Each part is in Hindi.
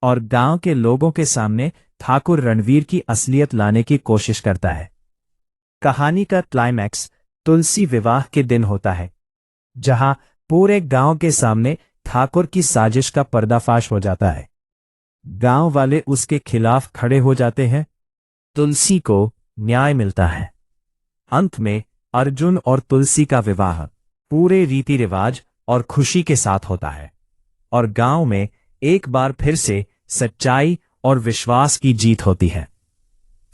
और गांव के लोगों के सामने ठाकुर रणवीर की असलियत लाने की कोशिश करता है। कहानी का क्लाइमैक्स तुलसी विवाह के दिन होता है, जहां पूरे गांव के सामने ठाकुर की साजिश का पर्दाफाश हो जाता है। गांव वाले उसके खिलाफ खड़े हो जाते हैं। तुलसी को न्याय मिलता है। अंत में अर्जुन और तुलसी का विवाह पूरे रीति रिवाज और खुशी के साथ होता है और गांव में एक बार फिर से सच्चाई और विश्वास की जीत होती है।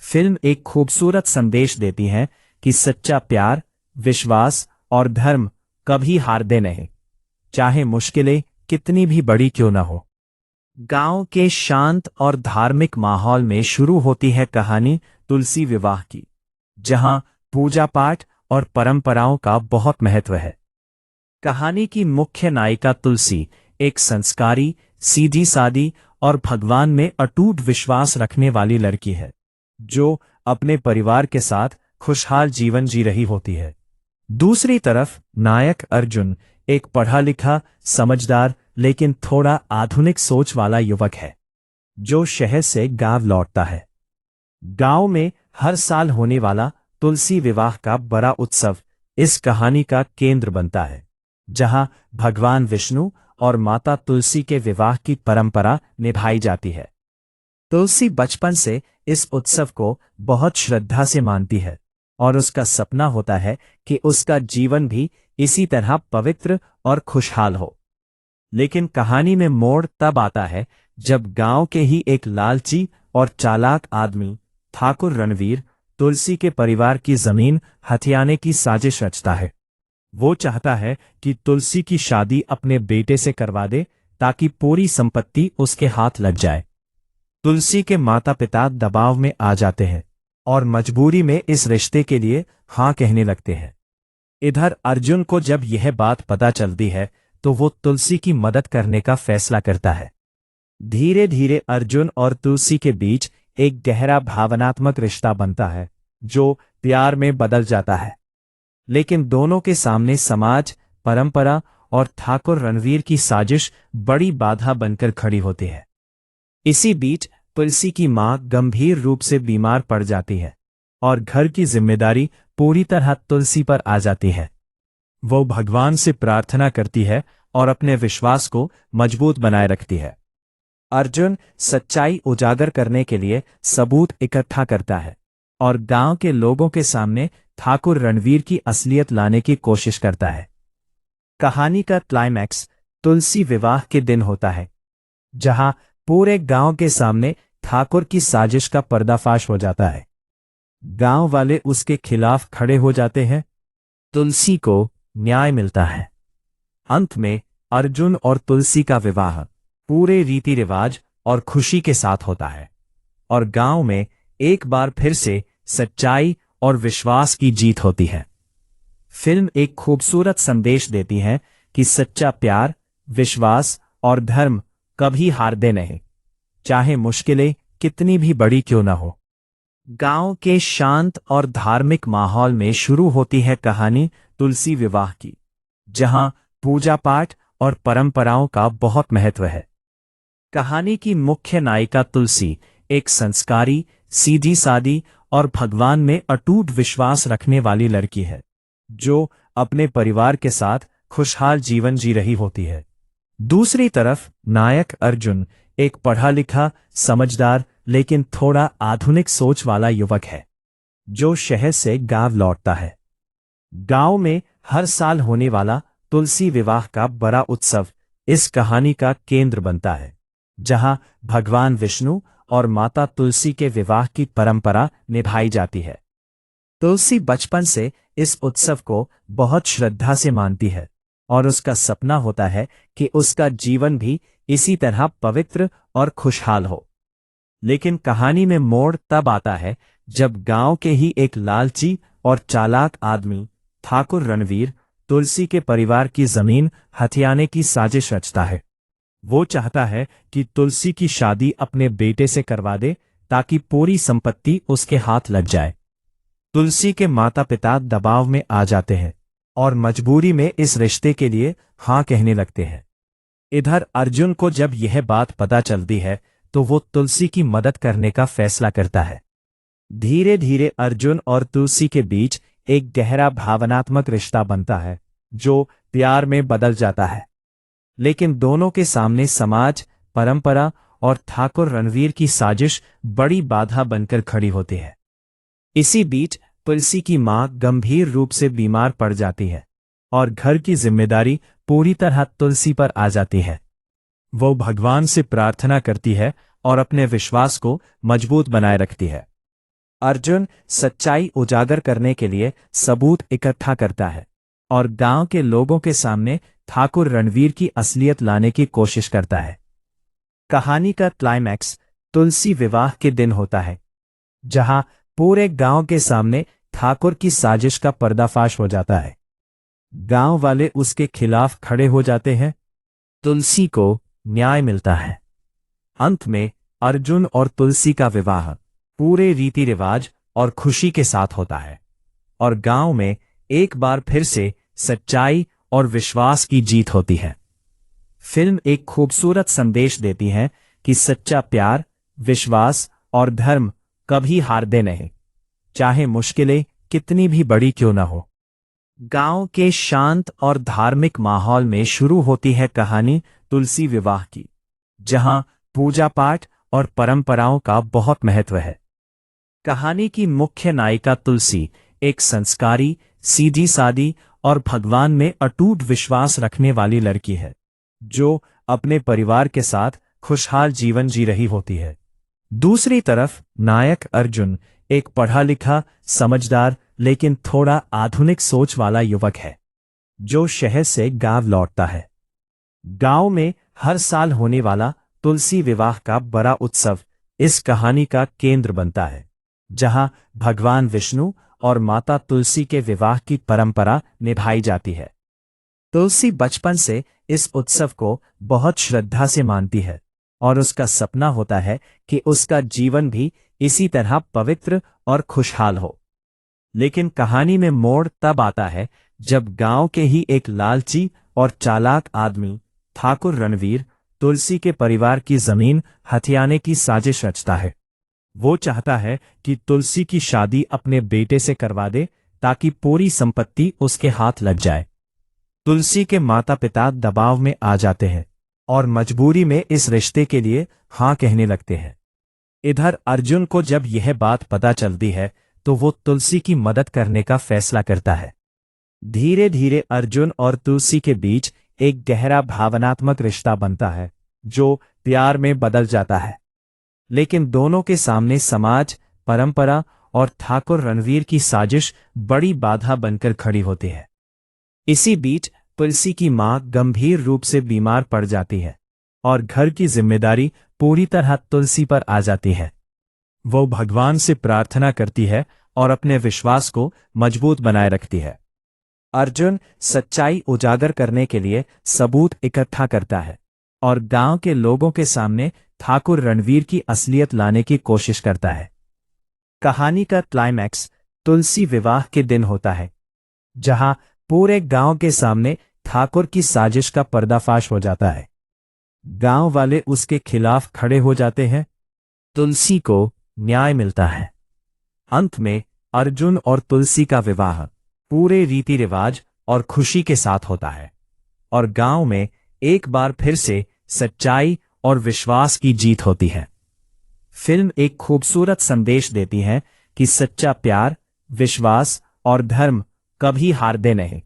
फिल्म एक खूबसूरत संदेश देती है कि सच्चा प्यार, विश्वास और धर्म कभी हारते नहीं, चाहे मुश्किलें कितनी भी बड़ी क्यों न हो। गांव के शांत और धार्मिक माहौल में शुरू होती है कहानी तुलसी विवाह की, जहां पूजा पाठ और परंपराओं का बहुत महत्व है। कहानी की मुख्य नायिका तुलसी एक संस्कारी, सीधी सादी और भगवान में अटूट विश्वास रखने वाली लड़की है, जो अपने परिवार के साथ खुशहाल जीवन जी रही होती है। दूसरी तरफ नायक अर्जुन एक पढ़ा लिखा, समझदार लेकिन थोड़ा आधुनिक सोच वाला युवक है, जो शहर से गांव लौटता है। गांव में हर साल होने वाला तुलसी विवाह का बड़ा उत्सव इस कहानी का केंद्र बनता है, जहां भगवान विष्णु और माता तुलसी के विवाह की परंपरा निभाई जाती है। तुलसी बचपन से इस उत्सव को बहुत श्रद्धा से मानती है और उसका सपना होता है कि उसका जीवन भी इसी तरह पवित्र और खुशहाल हो। लेकिन कहानी में मोड़ तब आता है जब गांव के ही एक लालची और चालाक आदमी ठाकुर रणवीर तुलसी के परिवार की जमीन हथियाने की साजिश रचता है। वो चाहता है कि तुलसी की शादी अपने बेटे से करवा दे ताकि पूरी संपत्ति उसके हाथ लग जाए। तुलसी के माता पिता दबाव में आ जाते हैं और मजबूरी में इस रिश्ते के लिए हाँ कहने लगते हैं। इधर अर्जुन को जब यह बात पता चलती है तो वो तुलसी की मदद करने का फैसला करता है। धीरे धीरे अर्जुन और तुलसी के बीच एक गहरा भावनात्मक रिश्ता बनता है, जो प्यार में बदल जाता है। लेकिन दोनों के सामने समाज, परंपरा और ठाकुर रणवीर की साजिश बड़ी बाधा बनकर खड़ी होती है। इसी बीच तुलसी की मां गंभीर रूप से बीमार पड़ जाती है और घर की जिम्मेदारी पूरी तरह तुलसी पर आ जाती है। वो भगवान से प्रार्थना करती है और अपने विश्वास को मजबूत बनाए रखती है। अर्जुन सच्चाई उजागर करने के लिए सबूत इकट्ठा करता है और गांव के लोगों के सामने ठाकुर रणवीर की असलियत लाने की कोशिश करता है। कहानी का क्लाइमैक्स तुलसी विवाह के दिन होता है, जहां पूरे गांव के सामने ठाकुर की साजिश का पर्दाफाश हो जाता है। गांव वाले उसके खिलाफ खड़े हो जाते हैं। तुलसी को न्याय मिलता है। अंत में अर्जुन और तुलसी का विवाह पूरे रीति रिवाज और खुशी के साथ होता है और गांव में एक बार फिर से सच्चाई और विश्वास की जीत होती है। फिल्म एक खूबसूरत संदेश देती है कि सच्चा प्यार, विश्वास और धर्म कभी हारते नहीं, चाहे मुश्किलें कितनी भी बड़ी क्यों न हो। गांव के शांत और धार्मिक माहौल में शुरू होती है कहानी तुलसी विवाह की, जहां पूजा पाठ और परंपराओं का बहुत महत्व है। कहानी की मुख्य नायिका तुलसी एक संस्कारी, सीधी सादी और भगवान में अटूट विश्वास रखने वाली लड़की है, जो अपने परिवार के साथ खुशहाल जीवन जी रही होती है। दूसरी तरफ नायक अर्जुन एक पढ़ा लिखा, समझदार लेकिन थोड़ा आधुनिक सोच वाला युवक है, जो शहर से गांव लौटता है। गांव में हर साल होने वाला तुलसी विवाह का बड़ा उत्सव इस कहानी का केंद्र बनता है, जहां भगवान विष्णु और माता तुलसी के विवाह की परंपरा निभाई जाती है। तुलसी बचपन से इस उत्सव को बहुत श्रद्धा से मानती है और उसका सपना होता है कि उसका जीवन भी इसी तरह पवित्र और खुशहाल हो। लेकिन कहानी में मोड़ तब आता है जब गांव के ही एक लालची और चालाक आदमी ठाकुर रणवीर तुलसी के परिवार की जमीन हथियाने की साजिश रचता है। वो चाहता है कि तुलसी की शादी अपने बेटे से करवा दे ताकि पूरी संपत्ति उसके हाथ लग जाए। तुलसी के माता पिता दबाव में आ जाते हैं और मजबूरी में इस रिश्ते के लिए हाँ कहने लगते हैं। इधर अर्जुन को जब यह बात पता चलती है तो वो तुलसी की मदद करने का फैसला करता है। धीरे धीरे अर्जुन और तुलसी के बीच एक गहरा भावनात्मक रिश्ता बनता है जो प्यार में बदल जाता है। लेकिन दोनों के सामने समाज, परंपरा और ठाकुर रणवीर की साजिश बड़ी बाधा बनकर खड़ी होती है। इसी बीच तुलसी की मां गंभीर रूप से बीमार पड़ जाती है और घर की जिम्मेदारी पूरी तरह तुलसी पर आ जाती है। वो भगवान से प्रार्थना करती है और अपने विश्वास को मजबूत बनाए रखती है। अर्जुन सच्चाई उजागर करने के लिए सबूत इकट्ठा करता है और गांव के लोगों के सामने ठाकुर रणवीर की असलियत लाने की कोशिश करता है। कहानी का क्लाइमैक्स तुलसी विवाह के दिन होता है, जहां पूरे गांव के सामने ठाकुर की साजिश का पर्दाफाश हो जाता है। गांव वाले उसके खिलाफ खड़े हो जाते हैं। तुलसी को न्याय मिलता है। अंत में अर्जुन और तुलसी का विवाह पूरे रीति रिवाज और खुशी के साथ होता है और गांव में एक बार फिर से सच्चाई और विश्वास की जीत होती है। फिल्म एक खूबसूरत संदेश देती है कि सच्चा प्यार, विश्वास और धर्म कभी हारते नहीं, चाहे मुश्किलें कितनी भी बड़ी क्यों न हो। गांव के शांत और धार्मिक माहौल में शुरू होती है कहानी तुलसी विवाह की, जहां पूजा पाठ और परंपराओं का बहुत महत्व है। कहानी की मुख्य नायिका तुलसी एक संस्कारी, सीधी सादी और भगवान में अटूट विश्वास रखने वाली लड़की है, जो अपने परिवार के साथ खुशहाल जीवन जी रही होती है। दूसरी तरफ नायक अर्जुन एक पढ़ा लिखा, समझदार लेकिन थोड़ा आधुनिक सोच वाला युवक है, जो शहर से गांव लौटता है। गांव में हर साल होने वाला तुलसी विवाह का बड़ा उत्सव इस कहानी का केंद्र बनता है, जहां भगवान विष्णु और माता तुलसी के विवाह की परंपरा निभाई जाती है। तुलसी बचपन से इस उत्सव को बहुत श्रद्धा से मानती है और उसका सपना होता है कि उसका जीवन भी इसी तरह पवित्र और खुशहाल हो। लेकिन कहानी में मोड़ तब आता है जब गांव के ही एक लालची और चालाक आदमी ठाकुर रणवीर तुलसी के परिवार की जमीन हथियाने की साजिश रचता है। वो चाहता है कि तुलसी की शादी अपने बेटे से करवा दे ताकि पूरी संपत्ति उसके हाथ लग जाए। तुलसी के माता पिता दबाव में आ जाते हैं और मजबूरी में इस रिश्ते के लिए हाँ कहने लगते हैं। इधर अर्जुन को जब यह बात पता चलती है तो वो तुलसी की मदद करने का फैसला करता है। धीरे धीरे अर्जुन और तुलसी के बीच एक गहरा भावनात्मक रिश्ता बनता है जो प्यार में बदल जाता है। लेकिन दोनों के सामने समाज, परंपरा और ठाकुर रणवीर की साजिश बड़ी बाधा बनकर खड़ी होती है। इसी बीच तुलसी की मां गंभीर रूप से बीमार पड़ जाती है और घर की जिम्मेदारी पूरी तरह तुलसी पर आ जाती है। वो भगवान से प्रार्थना करती है और अपने विश्वास को मजबूत बनाए रखती है। अर्जुन सच्चाई उजागर करने के लिए सबूत इकट्ठा करता है और गांव के लोगों के सामने ठाकुर रणवीर की असलियत लाने की कोशिश करता है। कहानी का क्लाइमैक्स तुलसी विवाह के दिन होता है, जहां पूरे गांव के सामने ठाकुर की साजिश का पर्दाफाश हो जाता है। गांव वाले उसके खिलाफ खड़े हो जाते हैं। तुलसी को न्याय मिलता है। अंत में अर्जुन और तुलसी का विवाह पूरे रीति रिवाज और खुशी के साथ होता है और गांव में एक बार फिर से सच्चाई और विश्वास की जीत होती है। फिल्म एक खूबसूरत संदेश देती है कि सच्चा प्यार, विश्वास और धर्म कभी हारते नहीं,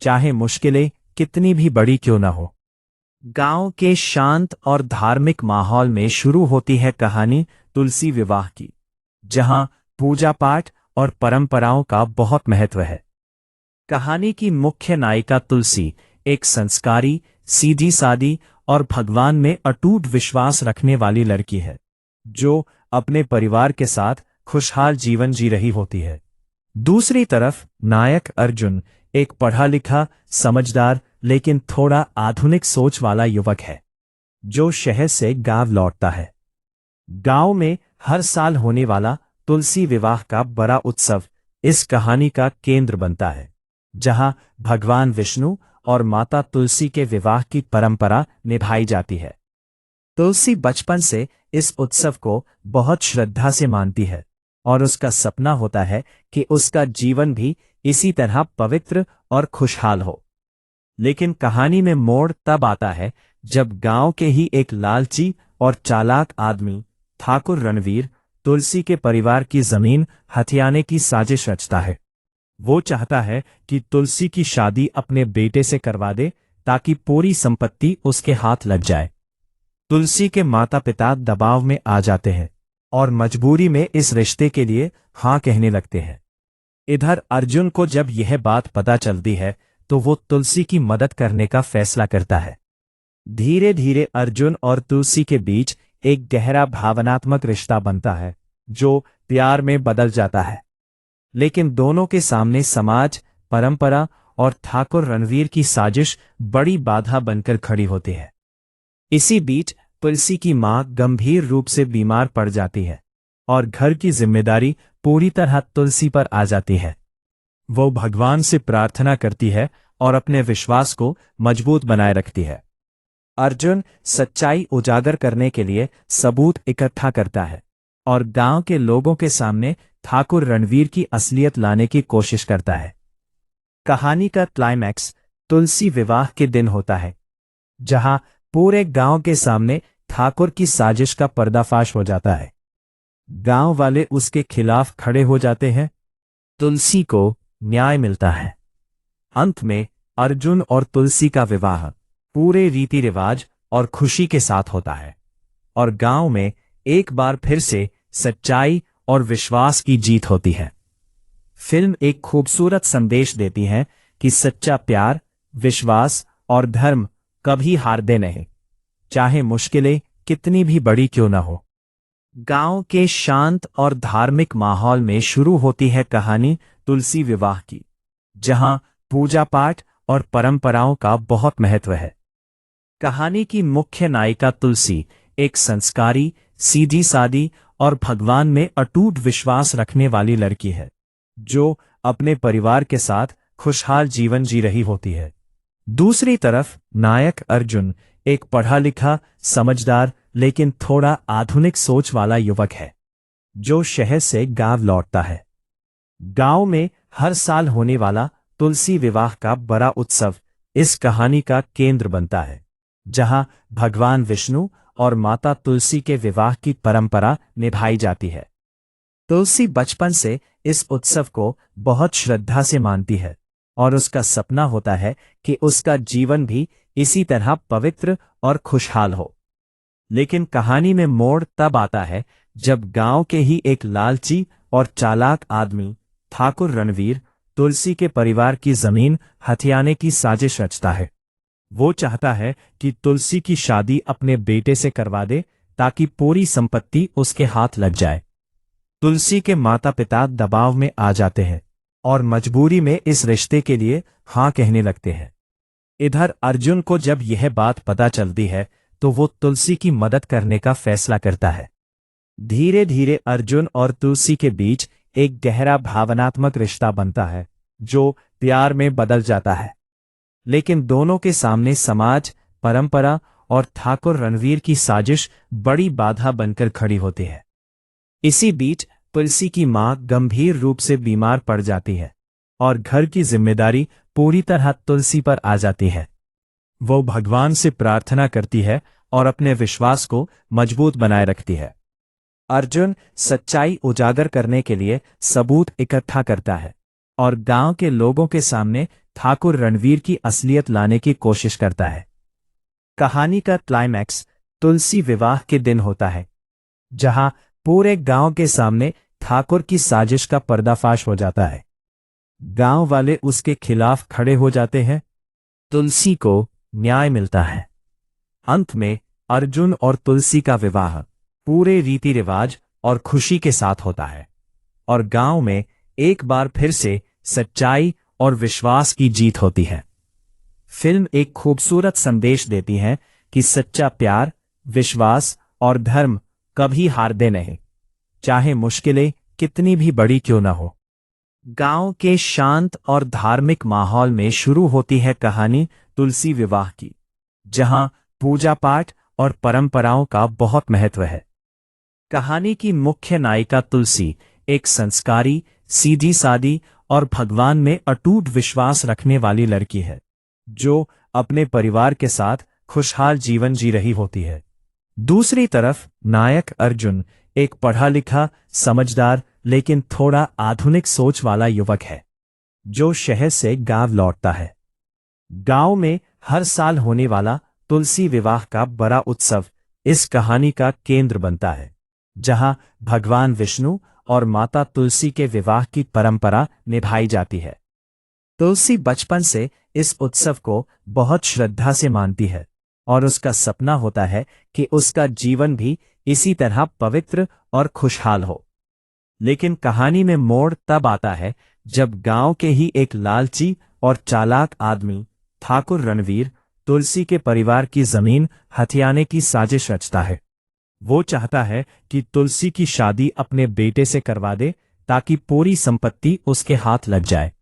चाहे मुश्किलें कितनी भी बड़ी क्यों न हो। गांव के शांत और धार्मिक माहौल में शुरू होती है कहानी तुलसी विवाह की, जहां पूजा पाठ और परंपराओं का बहुत महत्व है। कहानी की मुख्य नायिका तुलसी एक संस्कारी, सीधी सादी और भगवान में अटूट विश्वास रखने वाली लड़की है, जो अपने परिवार के साथ खुशहाल जीवन जी रही होती है। दूसरी तरफ नायक अर्जुन एक पढ़ा लिखा, समझदार लेकिन थोड़ा आधुनिक सोच वाला युवक है, जो शहर से गांव लौटता है। गांव में हर साल होने वाला तुलसी विवाह का बड़ा उत्सव इस कहानी का केंद्र बनता है, जहां भगवान विष्णु और माता तुलसी के विवाह की परंपरा निभाई जाती है। तुलसी बचपन से इस उत्सव को बहुत श्रद्धा से मानती है और उसका सपना होता है कि उसका जीवन भी इसी तरह पवित्र और खुशहाल हो। लेकिन कहानी में मोड़ तब आता है जब गांव के ही एक लालची और चालाक आदमी ठाकुर रणवीर तुलसी के परिवार की जमीन हथियाने की साजिश रचता है। वो चाहता है कि तुलसी की शादी अपने बेटे से करवा दे ताकि पूरी संपत्ति उसके हाथ लग जाए। तुलसी के माता पिता दबाव में आ जाते हैं और मजबूरी में इस रिश्ते के लिए हाँ कहने लगते हैं। इधर अर्जुन को जब यह बात पता चलती है तो वो तुलसी की मदद करने का फैसला करता है। धीरे धीरे अर्जुन और तुलसी के बीच एक गहरा भावनात्मक रिश्ता बनता है जो प्यार में बदल जाता है। लेकिन दोनों के सामने समाज, परंपरा और ठाकुर रणवीर की साजिश बड़ी बाधा बनकर खड़ी होती है। इसी बीच तुलसी की मां गंभीर रूप से बीमार पड़ जाती है और घर की जिम्मेदारी पूरी तरह तुलसी पर आ जाती है। वो भगवान से प्रार्थना करती है और अपने विश्वास को मजबूत बनाए रखती है। अर्जुन सच्चाई उजागर करने के लिए सबूत इकट्ठा करता है और गांव के लोगों के सामने ठाकुर रणवीर की असलियत लाने की कोशिश करता है। कहानी का क्लाइमैक्स तुलसी विवाह के दिन होता है, जहां पूरे गांव के सामने ठाकुर की साजिश का पर्दाफाश हो जाता है। गांव वाले उसके खिलाफ खड़े हो जाते हैं। तुलसी को न्याय मिलता है। अंत में अर्जुन और तुलसी का विवाह पूरे रीति रिवाज और खुशी के साथ होता है और गांव में एक बार फिर से सच्चाई और विश्वास की जीत होती है। फिल्म एक खूबसूरत संदेश देती है कि सच्चा प्यार, विश्वास और धर्म कभी हारते नहीं, चाहे मुश्किलें कितनी भी बड़ी क्यों न हो। गांव के शांत और धार्मिक माहौल में शुरू होती है कहानी तुलसी विवाह की, जहां पूजा पाठ और परंपराओं का बहुत महत्व है। कहानी की मुख्य नायिका तुलसी एक संस्कारी, सीधी सादी और भगवान में अटूट विश्वास रखने वाली लड़की है, जो अपने परिवार के साथ खुशहाल जीवन जी रही होती है। दूसरी तरफ नायक अर्जुन एक पढ़ा लिखा, समझदार लेकिन थोड़ा आधुनिक सोच वाला युवक है, जो शहर से गांव लौटता है। गांव में हर साल होने वाला तुलसी विवाह का बड़ा उत्सव इस कहानी का केंद्र बनता है, जहां भगवान विष्णु और माता तुलसी के विवाह की परंपरा निभाई जाती है। तुलसी बचपन से इस उत्सव को बहुत श्रद्धा से मानती है और उसका सपना होता है कि उसका जीवन भी इसी तरह पवित्र और खुशहाल हो। लेकिन कहानी में मोड़ तब आता है जब गांव के ही एक लालची और चालाक आदमी ठाकुर रणवीर तुलसी के परिवार की जमीन हथियाने की साजिश रचता है। वो चाहता है कि तुलसी की शादी अपने बेटे से करवा दे ताकि पूरी संपत्ति उसके हाथ लग जाए। तुलसी के माता पिता दबाव में आ जाते हैं और मजबूरी में इस रिश्ते के लिए हाँ कहने लगते हैं। इधर अर्जुन को जब यह बात पता चलती है तो वो तुलसी की मदद करने का फैसला करता है। धीरे धीरे अर्जुन और तुलसी के बीच एक गहरा भावनात्मक रिश्ता बनता है, जो प्यार में बदल जाता है। लेकिन दोनों के सामने समाज, परंपरा और ठाकुर रणवीर की साजिश बड़ी बाधा बनकर खड़ी होती है। इसी बीच तुलसी की मां गंभीर रूप से बीमार पड़ जाती है और घर की जिम्मेदारी पूरी तरह तुलसी पर आ जाती है। वो भगवान से प्रार्थना करती है और अपने विश्वास को मजबूत बनाए रखती है। अर्जुन सच्चाई उजागर करने के लिए सबूत इकट्ठा करता है और गांव के लोगों के सामने ठाकुर रणवीर की असलियत लाने की कोशिश करता है। कहानी का क्लाइमैक्स तुलसी विवाह के दिन होता है, जहां पूरे गांव के सामने ठाकुर की साजिश का पर्दाफाश हो जाता है। गांव वाले उसके खिलाफ खड़े हो जाते हैं। तुलसी को न्याय मिलता है। अंत में अर्जुन और तुलसी का विवाह पूरे रीति रिवाज और खुशी के साथ होता है और गांव में एक बार फिर से सच्चाई और विश्वास की जीत होती है। फिल्म एक खूबसूरत संदेश देती है कि सच्चा प्यार, विश्वास और धर्म कभी हारते नहीं, चाहे मुश्किलें कितनी भी बड़ी क्यों न हो। गांव के शांत और धार्मिक माहौल में शुरू होती है कहानी तुलसी विवाह की, जहां पूजा पाठ और परंपराओं का बहुत महत्व है। कहानी की मुख्य नायिका तुलसी एक संस्कारी, सीधी सादी और भगवान में अटूट विश्वास रखने वाली लड़की है, जो अपने परिवार के साथ खुशहाल जीवन जी रही होती है। दूसरी तरफ नायक अर्जुन एक पढ़ा लिखा, समझदार लेकिन थोड़ा आधुनिक सोच वाला युवक है, जो शहर से गांव लौटता है। गांव में हर साल होने वाला तुलसी विवाह का बड़ा उत्सव इस कहानी का केंद्र बनता है, जहां भगवान विष्णु और माता तुलसी के विवाह की परंपरा निभाई जाती है। तुलसी बचपन से इस उत्सव को बहुत श्रद्धा से मानती है और उसका सपना होता है कि उसका जीवन भी इसी तरह पवित्र और खुशहाल हो। लेकिन कहानी में मोड़ तब आता है जब गांव के ही एक लालची और चालाक आदमी ठाकुर रणवीर तुलसी के परिवार की जमीन हथियाने की साजिश रचता है। वो चाहता है कि तुलसी की शादी अपने बेटे से करवा दे ताकि पूरी संपत्ति उसके हाथ लग जाए।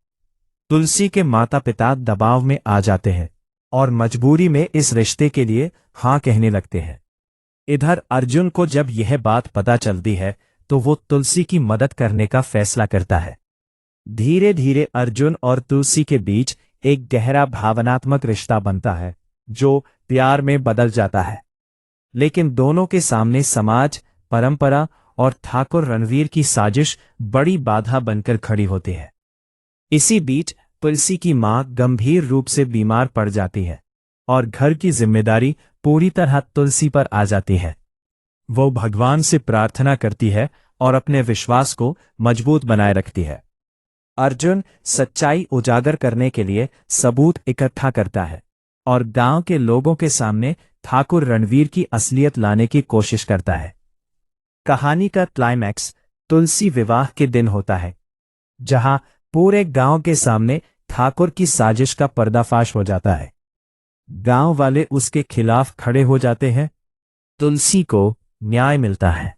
तुलसी के माता पिता दबाव में आ जाते हैं और मजबूरी में इस रिश्ते के लिए हाँ कहने लगते हैं। इधर अर्जुन को जब यह बात पता चलती है तो वो तुलसी की मदद करने का फैसला करता है। धीरे धीरे अर्जुन और तुलसी के बीच एक गहरा भावनात्मक रिश्ता बनता है, जो प्यार में बदल जाता है। लेकिन दोनों के सामने समाज, परंपरा और ठाकुर रणवीर की साजिश बड़ी बाधा बनकर खड़ी होती है। इसी बीच तुलसी की मां गंभीर रूप से बीमार पड़ जाती है और घर की जिम्मेदारी पूरी तरह तुलसी पर आ जाती है। वो भगवान से प्रार्थना करती है और अपने विश्वास को मजबूत बनाए रखती है। अर्जुन सच्चाई उजागर करने के लिए सबूत इकट्ठा करता है और गांव के लोगों के सामने ठाकुर रणवीर की असलियत लाने की कोशिश करता है। कहानी का क्लाइमैक्स तुलसी विवाह के दिन होता है, जहां पूरे गांव के सामने ठाकुर की साजिश का पर्दाफाश हो जाता है। गांव वाले उसके खिलाफ खड़े हो जाते हैं। तुलसी को न्याय मिलता है।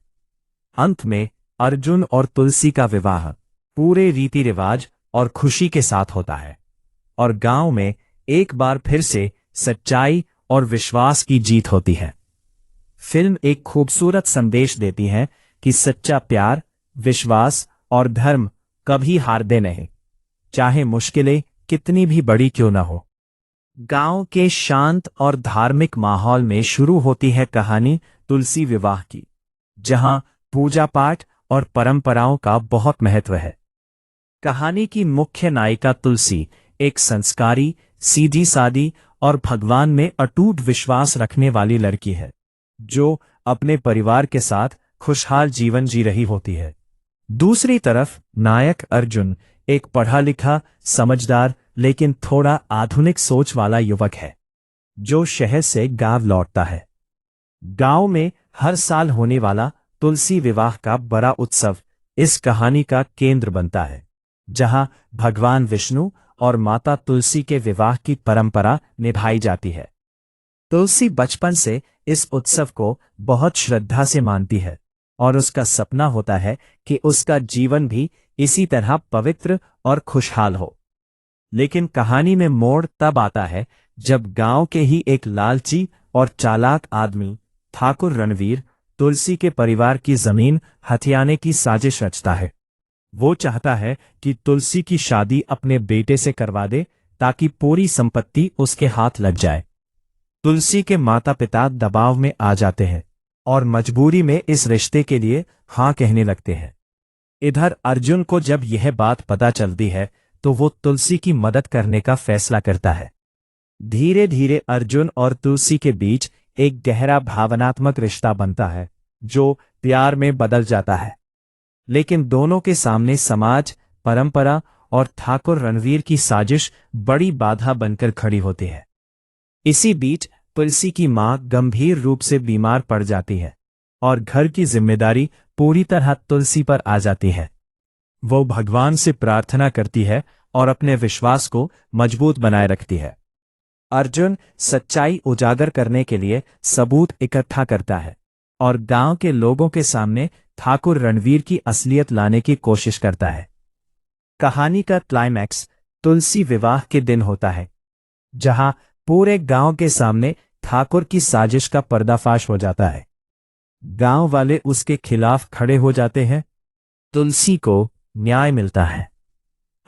अंत में अर्जुन और तुलसी का विवाह पूरे रीति रिवाज और खुशी के साथ होता है और गांव में एक बार फिर से सच्चाई और विश्वास की जीत होती है। फिल्म एक खूबसूरत संदेश देती है कि सच्चा प्यार, विश्वास और धर्म कभी हारते नहीं, चाहे मुश्किलें कितनी भी बड़ी क्यों न हो। गांव के शांत और धार्मिक माहौल में शुरू होती है कहानी तुलसी विवाह की, जहां पूजा पाठ और परंपराओं का बहुत महत्व है। कहानी की मुख्य नायिका तुलसी एक संस्कारी, सीधी सादी और भगवान में अटूट विश्वास रखने वाली लड़की है, जो अपने परिवार के साथ खुशहाल जीवन जी रही होती है। दूसरी तरफ नायक अर्जुन एक पढ़ा लिखा, समझदार लेकिन थोड़ा आधुनिक सोच वाला युवक है, जो शहर से गांव लौटता है। गांव में हर साल होने वाला तुलसी विवाह का बड़ा उत्सव इस कहानी का केंद्र बनता है, जहां भगवान विष्णु और माता तुलसी के विवाह की परंपरा निभाई जाती है। तुलसी बचपन से इस उत्सव को बहुत श्रद्धा से मानती है और उसका सपना होता है कि उसका जीवन भी इसी तरह पवित्र और खुशहाल हो। लेकिन कहानी में मोड़ तब आता है जब गांव के ही एक लालची और चालाक आदमी ठाकुर रणवीर तुलसी के परिवार की जमीन हथियाने की साजिश रचता है। वो चाहता है कि तुलसी की शादी अपने बेटे से करवा दे ताकि पूरी संपत्ति उसके हाथ लग जाए। तुलसी के माता पिता दबाव में आ जाते हैं और मजबूरी में इस रिश्ते के लिए हाँ कहने लगते हैं। इधर अर्जुन को जब यह बात पता चलती है तो वो तुलसी की मदद करने का फैसला करता है। धीरे धीरे अर्जुन और तुलसी के बीच एक गहरा भावनात्मक रिश्ता बनता है, जो प्यार में बदल जाता है। लेकिन दोनों के सामने समाज, परंपरा और ठाकुर रणवीर की साजिश बड़ी बाधा बनकर खड़ी होती है। इसी बीच तुलसी की मां गंभीर रूप से बीमार पड़ जाती है और घर की जिम्मेदारी पूरी तरह तुलसी पर आ जाती है। वो भगवान से प्रार्थना करती है और अपने विश्वास को मजबूत बनाए रखती है। अर्जुन सच्चाई उजागर करने के लिए सबूत इकट्ठा करता है और गांव के लोगों के सामने ठाकुर रणवीर की असलियत लाने की कोशिश करता है। कहानी का क्लाइमैक्स तुलसी विवाह के दिन होता है, जहां पूरे गांव के सामने ठाकुर की साजिश का पर्दाफाश हो जाता है। गांव वाले उसके खिलाफ खड़े हो जाते हैं। तुलसी को न्याय मिलता है।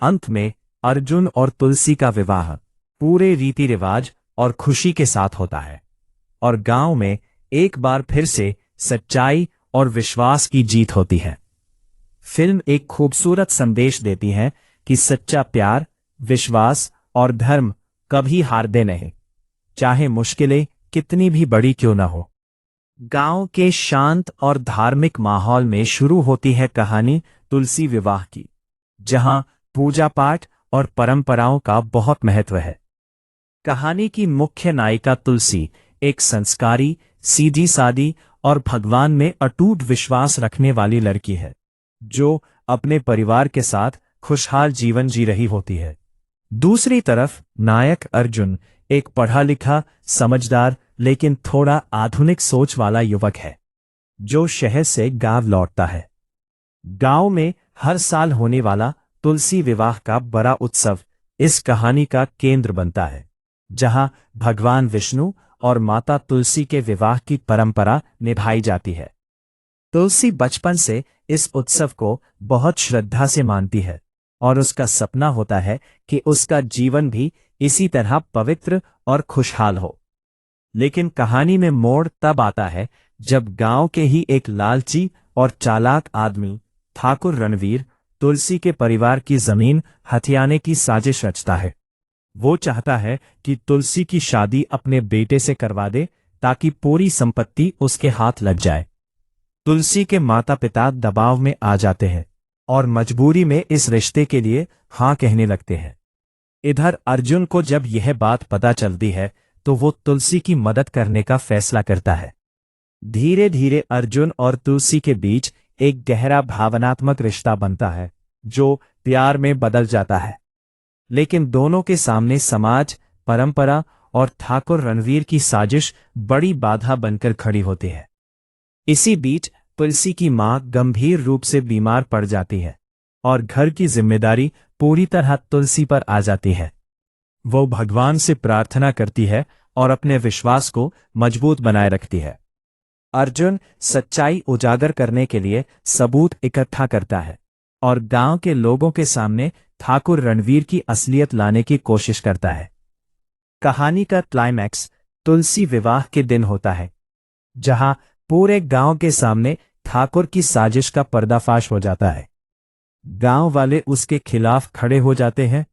अंत में अर्जुन और तुलसी का विवाह पूरे रीति रिवाज और खुशी के साथ होता है और गांव में एक बार फिर से सच्चाई और विश्वास की जीत होती है। फिल्म एक खूबसूरत संदेश देती है कि सच्चा प्यार, विश्वास और धर्म कभी हारते नहीं, चाहे मुश्किलें कितनी भी बड़ी क्यों न हो। गांव के शांत और धार्मिक माहौल में शुरू होती है कहानी तुलसी विवाह की, जहां पूजा पाठ और परंपराओं का बहुत महत्व है। कहानी की मुख्य नायिका तुलसी एक संस्कारी, सीधी सादी और भगवान में अटूट विश्वास रखने वाली लड़की है, जो अपने परिवार के साथ खुशहाल जीवन जी रही होती है। दूसरी तरफ नायक अर्जुन एक पढ़ा लिखा, समझदार लेकिन थोड़ा आधुनिक सोच वाला युवक है, जो शहर से गांव लौटता है। गांव में हर साल होने वाला तुलसी विवाह का बड़ा उत्सव इस कहानी का केंद्र बनता है, जहां भगवान विष्णु और माता तुलसी के विवाह की परंपरा निभाई जाती है। तुलसी बचपन से इस उत्सव को बहुत श्रद्धा से मानती है और उसका सपना होता है कि उसका जीवन भी इसी तरह पवित्र और खुशहाल हो। लेकिन कहानी में मोड़ तब आता है जब गांव के ही एक लालची और चालाक आदमी ठाकुर रणवीर तुलसी के परिवार की जमीन हथियाने की साजिश रचता है। वो चाहता है कि तुलसी की शादी अपने बेटे से करवा दे ताकि पूरी संपत्ति उसके हाथ लग जाए। तुलसी के माता पिता दबाव में आ जाते हैं और मजबूरी में इस रिश्ते के लिए हां कहने लगते हैं। इधर अर्जुन को जब यह बात पता चलती है तो वो तुलसी की मदद करने का फैसला करता है। धीरे धीरे अर्जुन और तुलसी के बीच एक गहरा भावनात्मक रिश्ता बनता है, जो प्यार में बदल जाता है। लेकिन दोनों के सामने समाज, परंपरा और ठाकुर रणवीर की साजिश बड़ी बाधा बनकर खड़ी होती है। इसी बीच तुलसी की मां गंभीर रूप से बीमार पड़ जाती है और घर की जिम्मेदारी पूरी तरह तुलसी पर आ जाती है। वो भगवान से प्रार्थना करती है और अपने विश्वास को मजबूत बनाए रखती है। अर्जुन सच्चाई उजागर करने के लिए सबूत इकट्ठा करता है और गांव के लोगों के सामने ठाकुर रणवीर की असलियत लाने की कोशिश करता है। कहानी का क्लाइमैक्स तुलसी विवाह के दिन होता है, जहां पूरे गांव के सामने ठाकुर की साजिश का पर्दाफाश हो जाता है। गांव वाले उसके खिलाफ खड़े हो जाते हैं।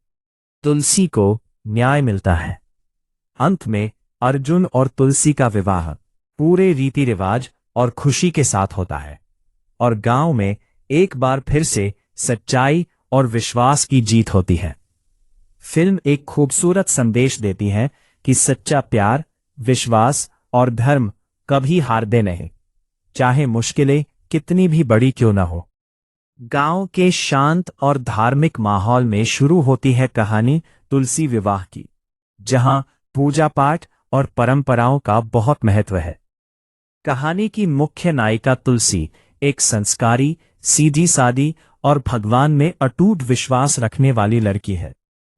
तुलसी को न्याय मिलता है। अंत में अर्जुन और तुलसी का विवाह पूरे रीति रिवाज और खुशी के साथ होता है और गांव में एक बार फिर से सच्चाई और विश्वास की जीत होती है। फिल्म एक खूबसूरत संदेश देती है कि सच्चा प्यार, विश्वास और धर्म कभी हारते नहीं, चाहे मुश्किलें कितनी भी बड़ी क्यों न हो। गांव के शांत और धार्मिक माहौल में शुरू होती है कहानी तुलसी विवाह की, जहां पूजा पाठ और परंपराओं का बहुत महत्व है। कहानी की मुख्य नायिका तुलसी एक संस्कारी, सीधी सादी और भगवान में अटूट विश्वास रखने वाली लड़की है,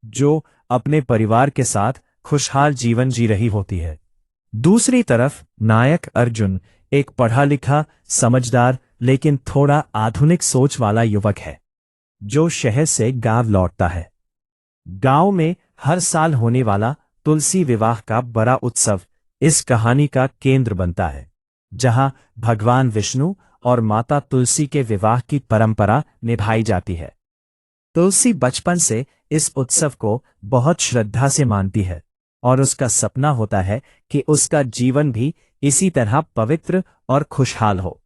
जो अपने परिवार के साथ खुशहाल जीवन जी रही होती है। दूसरी तरफ नायक अर्जुन एक पढ़ा लिखा, समझदार लेकिन थोड़ा आधुनिक सोच वाला युवक है, जो शहर से गांव लौटता है। गांव में हर साल होने वाला तुलसी विवाह का बड़ा उत्सव इस कहानी का केंद्र बनता है, जहां भगवान विष्णु और माता तुलसी के विवाह की परंपरा निभाई जाती है। तुलसी बचपन से इस उत्सव को बहुत श्रद्धा से मानती है और उसका सपना होता है कि उसका जीवन भी इसी तरह पवित्र और खुशहाल हो।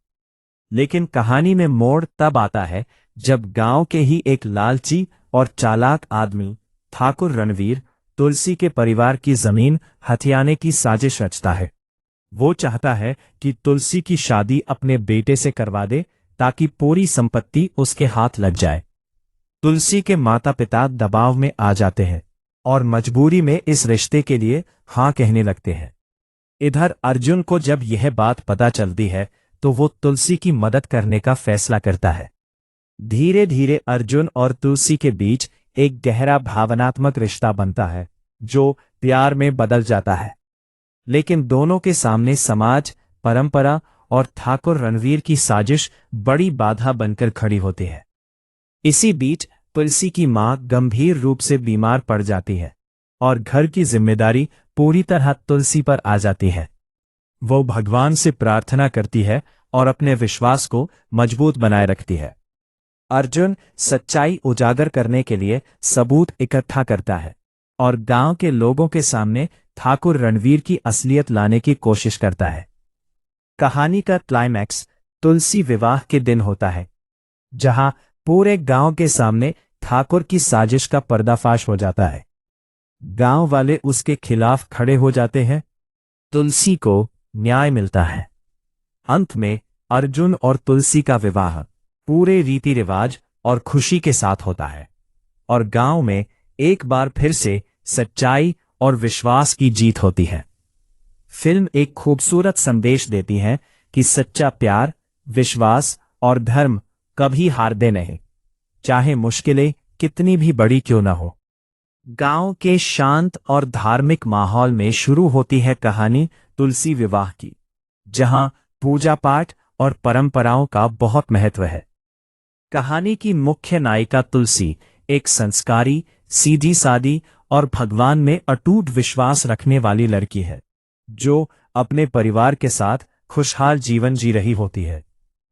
लेकिन कहानी में मोड़ तब आता है जब गांव के ही एक लालची और चालाक आदमी ठाकुर रणवीर तुलसी के परिवार की जमीन हथियाने की साजिश रचता है। वो चाहता है कि तुलसी की शादी अपने बेटे से करवा दे ताकि पूरी संपत्ति उसके हाथ लग जाए। तुलसी के माता पिता दबाव में आ जाते हैं और मजबूरी में इस रिश्ते के लिए हां कहने लगते हैं। इधर अर्जुन को जब यह बात पता चलती है तो वो तुलसी की मदद करने का फैसला करता है। धीरे धीरे अर्जुन और तुलसी के बीच एक गहरा भावनात्मक रिश्ता बनता है, जो प्यार में बदल जाता है। लेकिन दोनों के सामने समाज, परंपरा और ठाकुर रणवीर की साजिश बड़ी बाधा बनकर खड़ी होती है। इसी बीच तुलसी की मां गंभीर रूप से बीमार पड़ जाती है और घर की जिम्मेदारी पूरी तरह तुलसी पर आ जाती है। वो भगवान से प्रार्थना करती है और अपने विश्वास को मजबूत बनाए रखती है। अर्जुन सच्चाई उजागर करने के लिए सबूत इकट्ठा करता है और गांव के लोगों के सामने ठाकुर रणवीर की असलियत लाने की कोशिश करता है। कहानी का क्लाइमैक्स तुलसी विवाह के दिन होता है, जहां पूरे गांव के सामने ठाकुर की साजिश का पर्दाफाश हो जाता है। गांव वाले उसके खिलाफ खड़े हो जाते हैं। तुलसी को न्याय मिलता है। अंत में अर्जुन और तुलसी का विवाह पूरे रीति रिवाज और खुशी के साथ होता है और गांव में एक बार फिर से सच्चाई और विश्वास की जीत होती है। फिल्म एक खूबसूरत संदेश देती है कि सच्चा प्यार, विश्वास और धर्म कभी हारते नहीं, चाहे मुश्किलें कितनी भी बड़ी क्यों न हो। गांव के शांत और धार्मिक माहौल में शुरू होती है कहानी तुलसी विवाह की, जहां पूजा पाठ और परंपराओं का बहुत महत्व है। कहानी की मुख्य नायिका तुलसी एक संस्कारी, सीधी सादी और भगवान में अटूट विश्वास रखने वाली लड़की है, जो अपने परिवार के साथ खुशहाल जीवन जी रही होती है।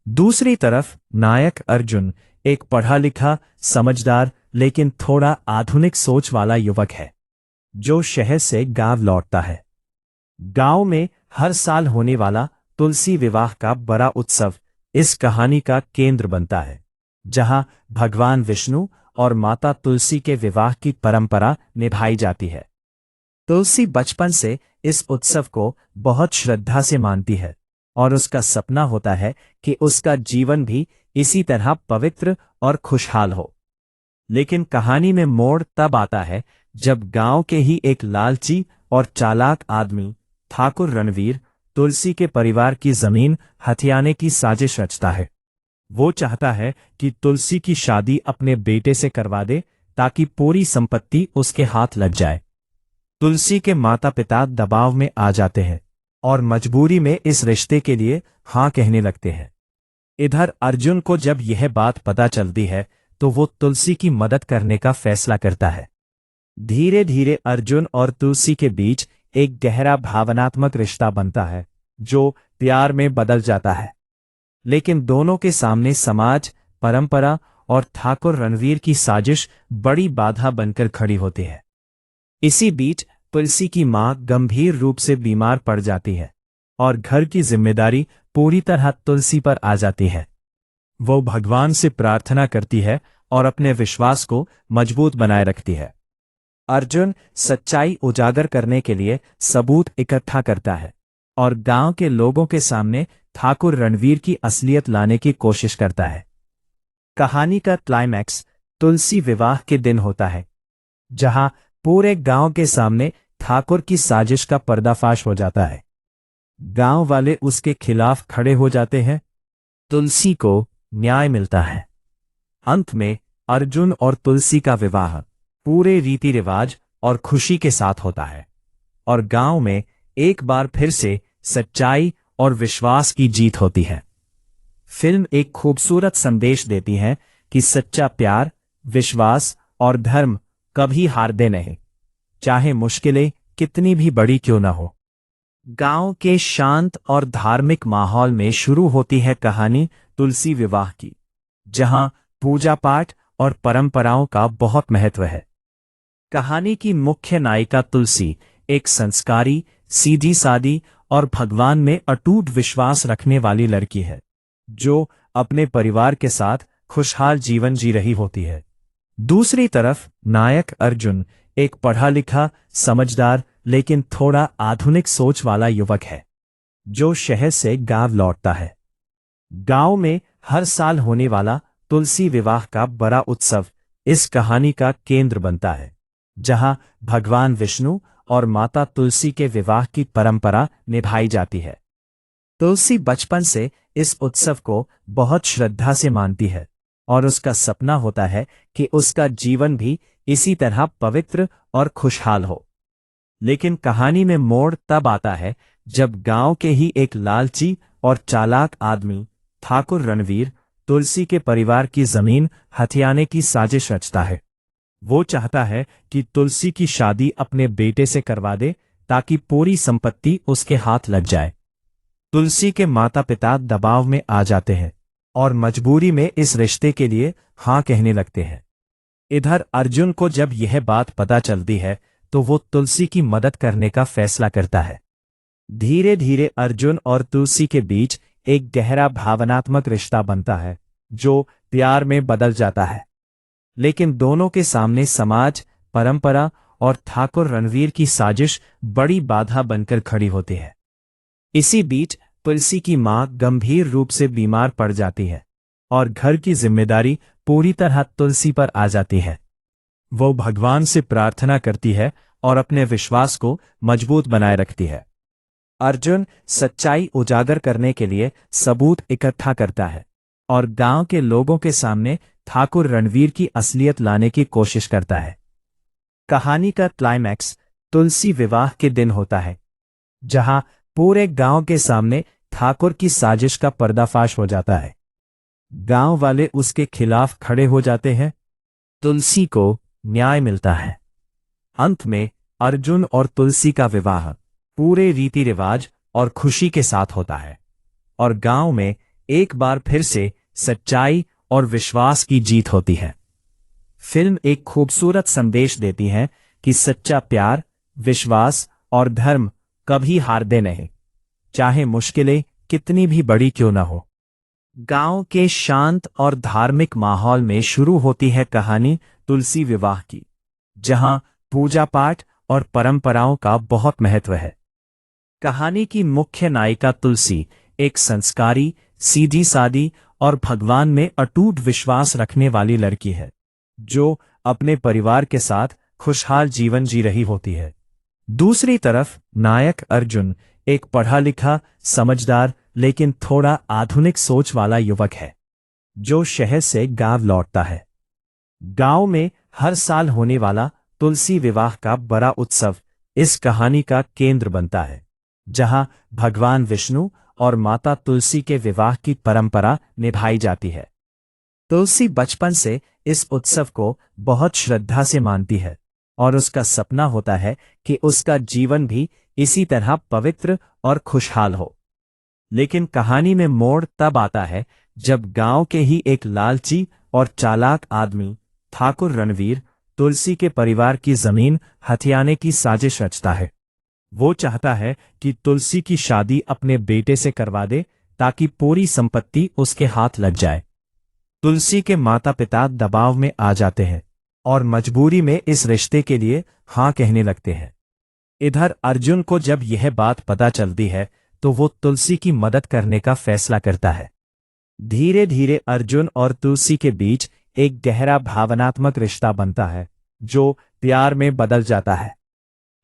दूसरी तरफ नायक अर्जुन एक पढ़ा लिखा, समझदार लेकिन थोड़ा आधुनिक सोच वाला युवक है, जो शहर से गांव लौटता है। गांव में हर साल होने वाला तुलसी विवाह का बड़ा उत्सव इस कहानी का केंद्र बनता है, जहां भगवान विष्णु और माता तुलसी के विवाह की परंपरा निभाई जाती है। तुलसी बचपन से इस उत्सव को बहुत श्रद्धा से मानती है और उसका सपना होता है कि उसका जीवन भी इसी तरह पवित्र और खुशहाल हो। लेकिन कहानी में मोड़ तब आता है जब गांव के ही एक लालची और चालाक आदमी ठाकुर रणवीर तुलसी के परिवार की जमीन हथियाने की साजिश रचता है। वो चाहता है कि तुलसी की शादी अपने बेटे से करवा दे ताकि पूरी संपत्ति उसके हाथ लग जाए। तुलसी के माता पिता दबाव में आ जाते हैं और मजबूरी में इस रिश्ते के लिए हाँ कहने लगते हैं। इधर अर्जुन को जब यह बात पता चलती है तो वो तुलसी की मदद करने का फैसला करता है। धीरे धीरे अर्जुन और तुलसी के बीच एक गहरा भावनात्मक रिश्ता बनता है, जो प्यार में बदल जाता है। लेकिन दोनों के सामने समाज, परंपरा और ठाकुर रणवीर की साजिश बड़ी बाधा बनकर खड़ी होती है। इसी बीच तुलसी की मां गंभीर रूप से बीमार पड़ जाती है और घर की जिम्मेदारी पूरी तरह तुलसी पर आ जाती है। वो भगवान से प्रार्थना करती है और अपने विश्वास को मजबूत बनाए रखती है। अर्जुन सच्चाई उजागर करने के लिए सबूत इकट्ठा करता है और गांव के लोगों के सामने ठाकुर रणवीर की असलियत लाने की कोशिश करता है। कहानी का क्लाइमैक्स तुलसी विवाह के दिन होता है, जहां पूरे गांव के सामने ठाकुर की साजिश का पर्दाफाश हो जाता है। गांव वाले उसके खिलाफ खड़े हो जाते हैं। तुलसी को न्याय मिलता है। अंत में अर्जुन और तुलसी का विवाह पूरे रीति रिवाज और खुशी के साथ होता है और गांव में एक बार फिर से सच्चाई और विश्वास की जीत होती है। फिल्म एक खूबसूरत संदेश देती है कि सच्चा प्यार, विश्वास और धर्म कभी हारते नहीं, चाहे मुश्किलें कितनी भी बड़ी क्यों न हो। गांव के शांत और धार्मिक माहौल में शुरू होती है कहानी तुलसी विवाह की, जहां पूजा पाठ और परंपराओं का बहुत महत्व है। कहानी की मुख्य नायिका तुलसी एक संस्कारी, सीधी सादी और भगवान में अटूट विश्वास रखने वाली लड़की है, जो अपने परिवार के साथ खुशहाल जीवन जी रही होती है। दूसरी तरफ नायक अर्जुन एक पढ़ा लिखा, समझदार लेकिन थोड़ा आधुनिक सोच वाला युवक है, जो शहर से गांव लौटता है। गांव में हर साल होने वाला तुलसी विवाह का बड़ा उत्सव इस कहानी का केंद्र बनता है, जहां भगवान विष्णु और माता तुलसी के विवाह की परंपरा निभाई जाती है। तुलसी बचपन से इस उत्सव को बहुत श्रद्धा से मानती है और उसका सपना होता है कि उसका जीवन भी इसी तरह पवित्र और खुशहाल हो। लेकिन कहानी में मोड़ तब आता है जब गांव के ही एक लालची और चालाक आदमी ठाकुर रणवीर तुलसी के परिवार की जमीन हथियाने की साजिश रचता है। वो चाहता है कि तुलसी की शादी अपने बेटे से करवा दे ताकि पूरी संपत्ति उसके हाथ लग जाए। तुलसी के माता पिता दबाव में आ जाते हैं और मजबूरी में इस रिश्ते के लिए हाँ कहने लगते हैं। इधर अर्जुन को जब यह बात पता चलती है तो वो तुलसी की मदद करने का फैसला करता है। धीरे धीरे अर्जुन और तुलसी के बीच एक गहरा भावनात्मक रिश्ता बनता है जो प्यार में बदल जाता है। लेकिन दोनों के सामने समाज, परंपरा और ठाकुर रणवीर की साजिश बड़ी बाधा बनकर खड़ी होती है। इसी बीच तुलसी की मां गंभीर रूप से बीमार पड़ जाती है और घर की जिम्मेदारी पूरी तरह तुलसी पर आ जाती है। वो भगवान से प्रार्थना करती है और अपने विश्वास को मजबूत बनाए रखती है। अर्जुन सच्चाई उजागर करने के लिए सबूत इकट्ठा करता है और गांव के लोगों के सामने ठाकुर रणवीर की असलियत लाने की कोशिश करता है। कहानी का क्लाइमैक्स तुलसी विवाह के दिन होता है, जहां पूरे गांव के सामने ठाकुर की साजिश का पर्दाफाश हो जाता है। गांव वाले उसके खिलाफ खड़े हो जाते हैं। तुलसी को न्याय मिलता है। अंत में अर्जुन और तुलसी का विवाह पूरे रीति रिवाज और खुशी के साथ होता है और गांव में एक बार फिर से सच्चाई और विश्वास की जीत होती है। फिल्म एक खूबसूरत संदेश देती है कि सच्चा प्यार, विश्वास और धर्म कभी हारते नहीं, चाहे मुश्किलें कितनी भी बड़ी क्यों न हो। गांव के शांत और धार्मिक माहौल में शुरू होती है कहानी तुलसी विवाह की, जहां पूजा पाठ और परंपराओं का बहुत महत्व है। कहानी की मुख्य नायिका तुलसी एक संस्कारी, सीधी सादी और भगवान में अटूट विश्वास रखने वाली लड़की है, जो अपने परिवार के साथ खुशहाल जीवन जी रही होती है। दूसरी तरफ नायक अर्जुन एक पढ़ा लिखा, समझदार लेकिन थोड़ा आधुनिक सोच वाला युवक है, जो शहर से गांव लौटता है। गांव में हर साल होने वाला तुलसी विवाह का बड़ा उत्सव इस कहानी का केंद्र बनता है, जहां भगवान विष्णु और माता तुलसी के विवाह की परंपरा निभाई जाती है। तुलसी बचपन से इस उत्सव को बहुत श्रद्धा से मानती है और उसका सपना होता है कि उसका जीवन भी इसी तरह पवित्र और खुशहाल हो। लेकिन कहानी में मोड़ तब आता है जब गांव के ही एक लालची और चालाक आदमी ठाकुर रणवीर तुलसी के परिवार की जमीन हथियाने की साजिश रचता है। वो चाहता है कि तुलसी की शादी अपने बेटे से करवा दे ताकि पूरी संपत्ति उसके हाथ लग जाए। तुलसी के माता पिता दबाव में आ जाते हैं और मजबूरी में इस रिश्ते के लिए हाँ कहने लगते हैं। इधर अर्जुन को जब यह बात पता चलती है तो वो तुलसी की मदद करने का फैसला करता है। धीरे धीरे अर्जुन और तुलसी के बीच एक गहरा भावनात्मक रिश्ता बनता है, जो प्यार में बदल जाता है।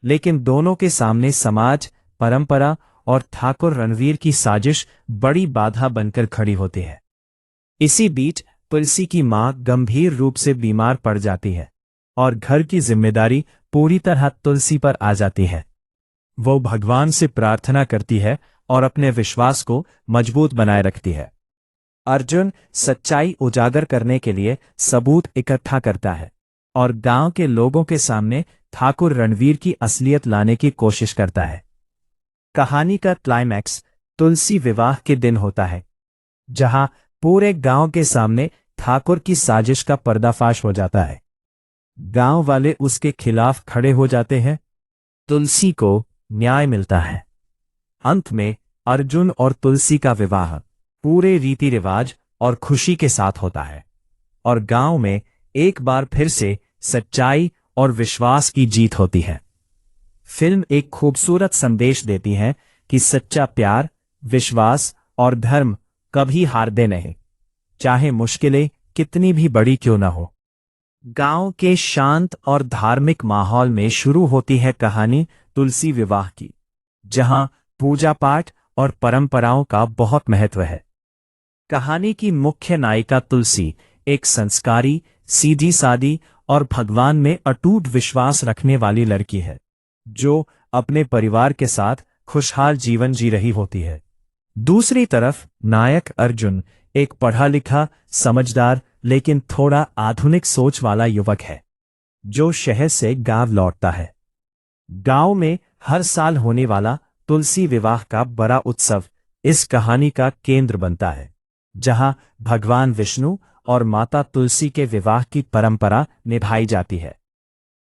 लेकिन दोनों के सामने समाज, परंपरा और ठाकुर रणवीर की साजिश बड़ी बाधा बनकर खड़ी होती है। इसी बीच तुलसी की मां गंभीर रूप से बीमार पड़ जाती है और घर की जिम्मेदारी पूरी तरह तुलसी पर आ जाती है। वो भगवान से प्रार्थना करती है और अपने विश्वास को मजबूत बनाए रखती है। अर्जुन सच्चाई उजागर करने के लिए सबूत इकट्ठा करता है और गांव के लोगों के सामने ठाकुर रणवीर की असलियत लाने की कोशिश करता है। कहानी का क्लाइमैक्स तुलसी विवाह के दिन होता है, जहां पूरे गांव के सामने ठाकुर की साजिश का पर्दाफाश हो जाता है। गांव वाले उसके खिलाफ खड़े हो जाते हैं। तुलसी को न्याय मिलता है। अंत में अर्जुन और तुलसी का विवाह पूरे रीति रिवाज और खुशी के साथ होता है और गांव में एक बार फिर से सच्चाई और विश्वास की जीत होती है। फिल्म एक खूबसूरत संदेश देती है कि सच्चा प्यार, विश्वास और धर्म कभी हारते नहीं, चाहे मुश्किलें कितनी भी बड़ी क्यों न हो। गांव के शांत और धार्मिक माहौल में शुरू होती है कहानी तुलसी विवाह की, जहां पूजा पाठ और परंपराओं का बहुत महत्व है। कहानी की मुख्य नायिका तुलसी एक संस्कारी, सीधी सादी और भगवान में अटूट विश्वास रखने वाली लड़की है, जो अपने परिवार के साथ खुशहाल जीवन जी रही होती है। दूसरी तरफ नायक अर्जुन एक पढ़ा लिखा, समझदार लेकिन थोड़ा आधुनिक सोच वाला युवक है, जो शहर से गांव लौटता है। गांव में हर साल होने वाला तुलसी विवाह का बड़ा उत्सव इस कहानी का केंद्र बनता है, जहां भगवान विष्णु और माता तुलसी के विवाह की परंपरा निभाई जाती है।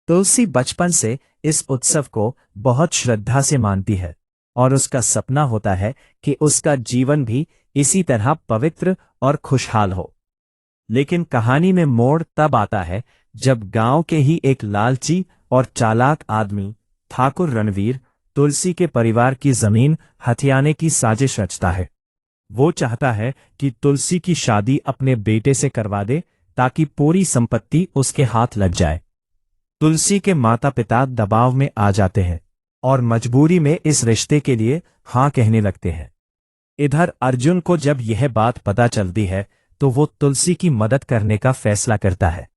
तुलसी बचपन से इस उत्सव को बहुत श्रद्धा से मानती है और उसका सपना होता है कि उसका जीवन भी इसी तरह पवित्र और खुशहाल हो। लेकिन कहानी में मोड़ तब आता है जब गांव के ही एक लालची और चालाक आदमी ठाकुर रणवीर तुलसी के परिवार की जमीन हथियाने की साजिश रचता है। वो चाहता है कि तुलसी की शादी अपने बेटे से करवा दे ताकि पूरी संपत्ति उसके हाथ लग जाए। तुलसी के माता पिता दबाव में आ जाते हैं और मजबूरी में इस रिश्ते के लिए हां कहने लगते हैं। इधर अर्जुन को जब यह बात पता चलती है तो वो तुलसी की मदद करने का फैसला करता है।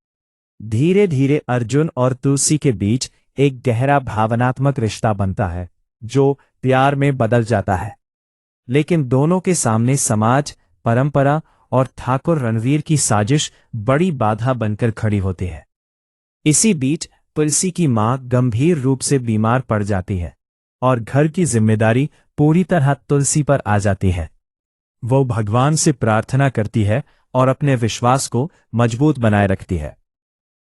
धीरे धीरे अर्जुन और तुलसी के बीच एक गहरा भावनात्मक रिश्ता बनता है, जो प्यार में बदल जाता है। लेकिन दोनों के सामने समाज, परंपरा और ठाकुर रणवीर की साजिश बड़ी बाधा बनकर खड़ी होती है। इसी बीच तुलसी की मां गंभीर रूप से बीमार पड़ जाती है और घर की जिम्मेदारी पूरी तरह तुलसी पर आ जाती है। वो भगवान से प्रार्थना करती है और अपने विश्वास को मजबूत बनाए रखती है।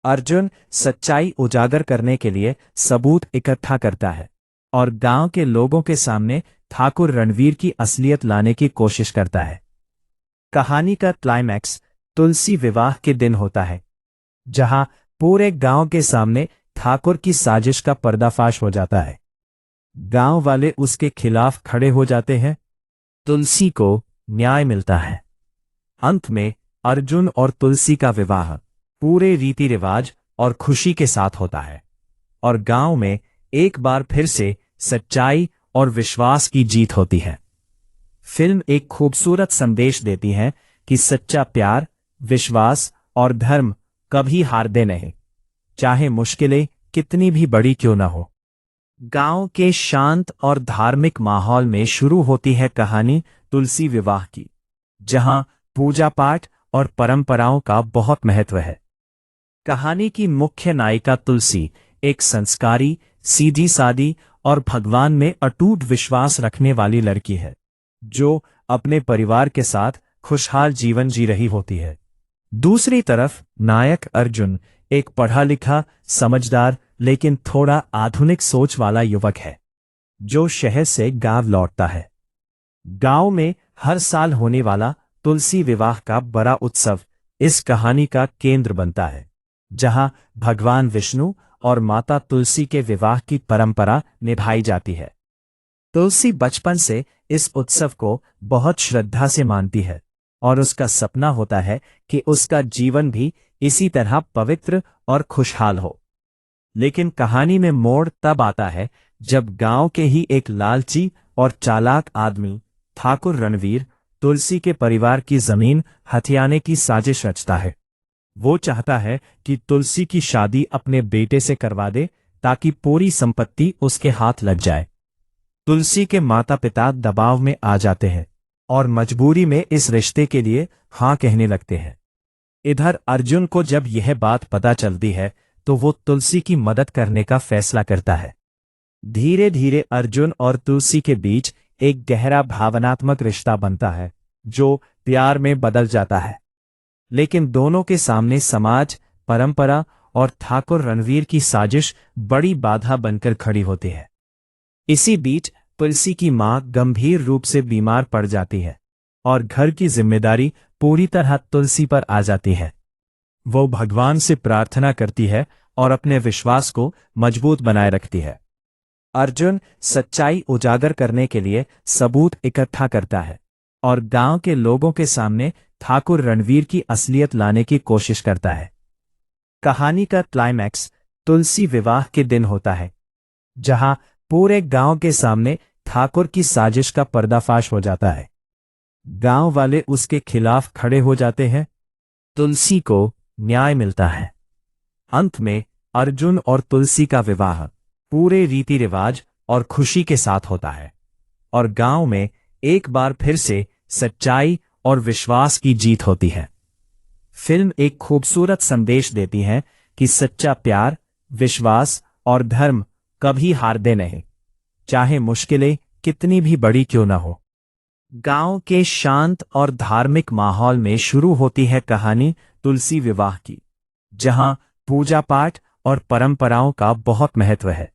अर्जुन सच्चाई उजागर करने के लिए सबूत इकट्ठा करता है और गांव के लोगों के सामने ठाकुर रणवीर की असलियत लाने की कोशिश करता है। कहानी का क्लाइमैक्स तुलसी विवाह के दिन होता है, जहां पूरे गांव के सामने ठाकुर की साजिश का पर्दाफाश हो जाता है। गांव वाले उसके खिलाफ खड़े हो जाते हैं। तुलसी को न्याय मिलता है। अंत में अर्जुन और तुलसी का विवाह पूरे रीति रिवाज और खुशी के साथ होता है और गांव में एक बार फिर से सच्चाई और विश्वास की जीत होती है। फिल्म एक खूबसूरत संदेश देती है कि सच्चा प्यार, विश्वास और धर्म कभी हारते नहीं, चाहे मुश्किलें कितनी भी बड़ी क्यों न हो। गांव के शांत और धार्मिक माहौल में शुरू होती है कहानी तुलसी विवाह की, जहां पूजा पाठ और परंपराओं का बहुत महत्व है। कहानी की मुख्य नायिका तुलसी एक संस्कारी, सीधी सादी और भगवान में अटूट विश्वास रखने वाली लड़की है, जो अपने परिवार के साथ खुशहाल जीवन जी रही होती है। दूसरी तरफ नायक अर्जुन एक पढ़ा लिखा, समझदार लेकिन थोड़ा आधुनिक सोच वाला युवक है, जो शहर से गांव लौटता है। गांव में हर साल होने वाला तुलसी विवाह का बड़ा उत्सव इस कहानी का केंद्र बनता है, जहां भगवान विष्णु और माता तुलसी के विवाह की परंपरा निभाई जाती है। तुलसी बचपन से इस उत्सव को बहुत श्रद्धा से मानती है और उसका सपना होता है कि उसका जीवन भी इसी तरह पवित्र और खुशहाल हो। लेकिन कहानी में मोड़ तब आता है जब गांव के ही एक लालची और चालाक आदमी ठाकुर रणवीर तुलसी के परिवार की जमीन हथियाने की साजिश रचता है। वो चाहता है कि तुलसी की शादी अपने बेटे से करवा दे ताकि पूरी संपत्ति उसके हाथ लग जाए। तुलसी के माता पिता दबाव में आ जाते हैं और मजबूरी में इस रिश्ते के लिए हां कहने लगते हैं। इधर अर्जुन को जब यह बात पता चलती है तो वो तुलसी की मदद करने का फैसला करता है। धीरे धीरे अर्जुन और तुलसी के बीच एक गहरा भावनात्मक रिश्ता बनता है, जो प्यार में बदल जाता है। लेकिन दोनों के सामने समाज, परंपरा और ठाकुर रणवीर की साजिश बड़ी बाधा बनकर खड़ी होती है। इसी बीच तुलसी की मां गंभीर रूप से बीमार पड़ जाती है और घर की जिम्मेदारी पूरी तरह तुलसी पर आ जाती है। वो भगवान से प्रार्थना करती है और अपने विश्वास को मजबूत बनाए रखती है। अर्जुन सच्चाई उजागर करने के लिए सबूत इकट्ठा करता है और गांव के लोगों के सामने ठाकुर रणवीर की असलियत लाने की कोशिश करता है। कहानी का क्लाइमैक्स तुलसी विवाह के दिन होता है, जहां पूरे गांव के सामने ठाकुर की साजिश का पर्दाफाश हो जाता है। गांव वाले उसके खिलाफ खड़े हो जाते हैं। तुलसी को न्याय मिलता है। अंत में अर्जुन और तुलसी का विवाह पूरे रीति रिवाज और खुशी के साथ होता है और गांव में एक बार फिर से सच्चाई और विश्वास की जीत होती है। फिल्म एक खूबसूरत संदेश देती है कि सच्चा प्यार, विश्वास और धर्म कभी हारते नहीं, चाहे मुश्किलें कितनी भी बड़ी क्यों न हो। गांव के शांत और धार्मिक माहौल में शुरू होती है कहानी तुलसी विवाह की, जहां पूजा पाठ और परंपराओं का बहुत महत्व है।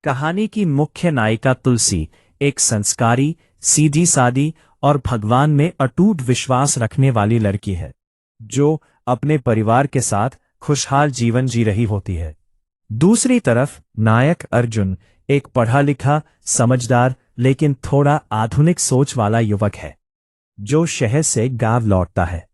कहानी की मुख्य नायिका तुलसी एक संस्कारी, सीधी सादी और भगवान में अटूट विश्वास रखने वाली लड़की है, जो अपने परिवार के साथ खुशहाल जीवन जी रही होती है। दूसरी तरफ नायक अर्जुन एक पढ़ा लिखा, समझदार लेकिन थोड़ा आधुनिक सोच वाला युवक है, जो शहर से गांव लौटता है।